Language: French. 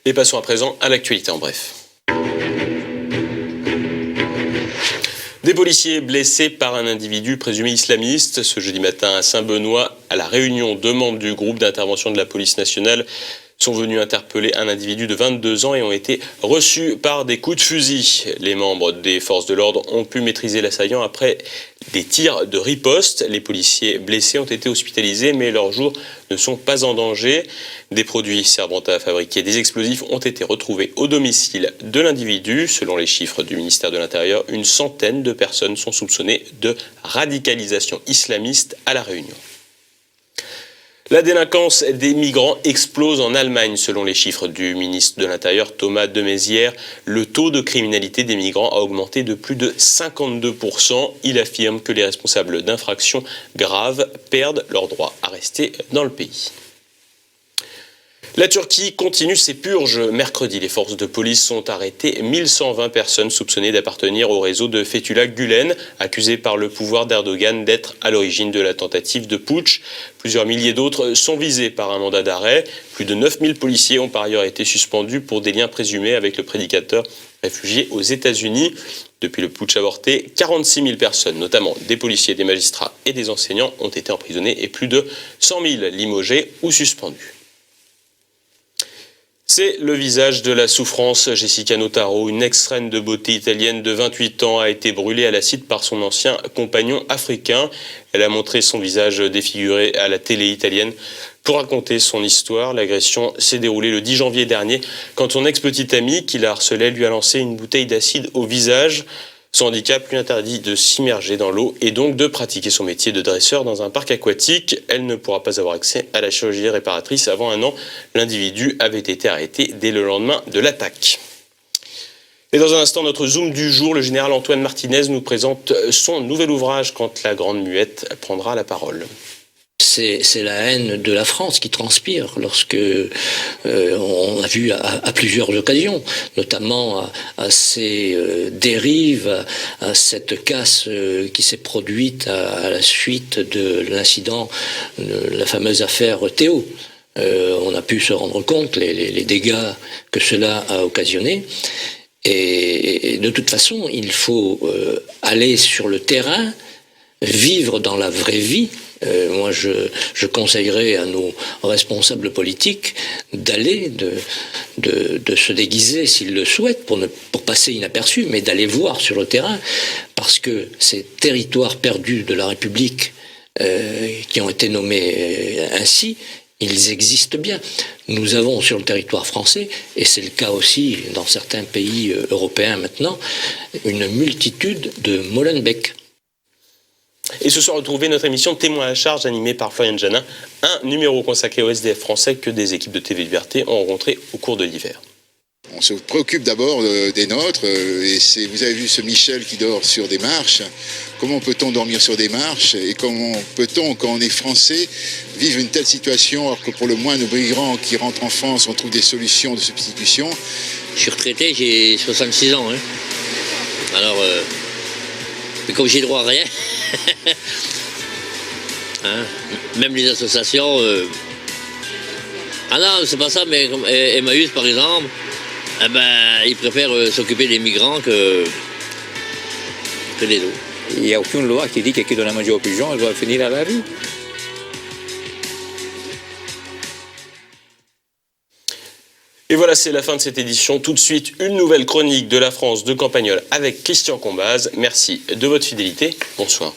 Et passons à présent à l'actualité en bref. Des policiers blessés par un individu présumé islamiste. Ce jeudi matin à Saint-Benoît, à La Réunion, 2 membres du groupe d'intervention de la police nationale sont venus interpeller un individu de 22 ans et ont été reçus par des coups de fusil. Les membres des forces de l'ordre ont pu maîtriser l'assaillant après des tirs de riposte. Les policiers blessés ont été hospitalisés, mais leurs jours ne sont pas en danger. Des produits servant à fabriquer des explosifs ont été retrouvés au domicile de l'individu. Selon les chiffres du ministère de l'Intérieur, une centaine de personnes sont soupçonnées de radicalisation islamiste à La Réunion. La délinquance des migrants explose en Allemagne. Selon les chiffres du ministre de l'Intérieur Thomas de Maizière, le taux de criminalité des migrants a augmenté de plus de 52%. Il affirme que les responsables d'infractions graves perdent leur droit à rester dans le pays. La Turquie continue ses purges. Mercredi, les forces de police ont arrêté 1120 personnes soupçonnées d'appartenir au réseau de Fethullah Gülen, accusé par le pouvoir d'Erdogan d'être à l'origine de la tentative de putsch. Plusieurs milliers d'autres sont visés par un mandat d'arrêt. Plus de 9000 policiers ont par ailleurs été suspendus pour des liens présumés avec le prédicateur réfugié aux États-Unis. Depuis le putsch avorté, 46 000 personnes, notamment des policiers, des magistrats et des enseignants, ont été emprisonnés et plus de 100 000 limogés ou suspendus. C'est le visage de la souffrance. Jessica Notaro, une ex-reine de beauté italienne de 28 ans, a été brûlée à l'acide par son ancien compagnon africain. Elle a montré son visage défiguré à la télé italienne pour raconter son histoire. L'agression s'est déroulée le 10 janvier dernier quand son ex-petite amie, qui la harcelait, lui a lancé une bouteille d'acide au visage. Son handicap lui interdit de s'immerger dans l'eau et donc de pratiquer son métier de dresseur dans un parc aquatique. Elle ne pourra pas avoir accès à la chirurgie réparatrice avant 1 an. L'individu avait été arrêté dès le lendemain de l'attaque. Et dans un instant, notre Zoom du jour, le général Antoine Martinez nous présente son nouvel ouvrage quand la grande muette prendra la parole. C'est la haine de la France qui transpire lorsque on a vu à plusieurs occasions, notamment à ces dérives, à cette casse qui s'est produite à la suite de l'incident, de la fameuse affaire Théo. On a pu se rendre compte les dégâts que cela a occasionné. Et de toute façon, il faut aller sur le terrain, vivre dans la vraie vie. Moi, je conseillerais à nos responsables politiques d'aller, de se déguiser s'ils le souhaitent pour passer inaperçu, mais d'aller voir sur le terrain, parce que ces territoires perdus de la République qui ont été nommés ainsi, ils existent bien. Nous avons sur le territoire français, et c'est le cas aussi dans certains pays européens maintenant, une multitude de Molenbeek. Et ce soir, retrouvez notre émission Témoin à la charge, animée par Florian Janin, un numéro consacré au SDF français que des équipes de TV Liberté ont rencontré au cours de l'hiver. On se préoccupe d'abord des nôtres, et vous avez vu ce Michel qui dort sur des marches. Comment peut-on dormir sur des marches, et comment peut-on, quand on est français, vivre une telle situation alors que pour le moindre migrant qui rentre en France, on trouve des solutions de substitution. Je suis retraité, j'ai 66 ans. Alors, mais comme j'ai droit à rien, même les associations... Ah non, c'est pas ça, mais comme Emmaüs par exemple, ils préfèrent s'occuper des migrants que des autres. Il n'y a aucune loi qui dit que qui donne à manger aux pigeons, elle doit finir à la rue. Et voilà, c'est la fin de cette édition. Tout de suite, une nouvelle chronique de la France de Campagnol avec Christian Combaz. Merci de votre fidélité. Bonsoir.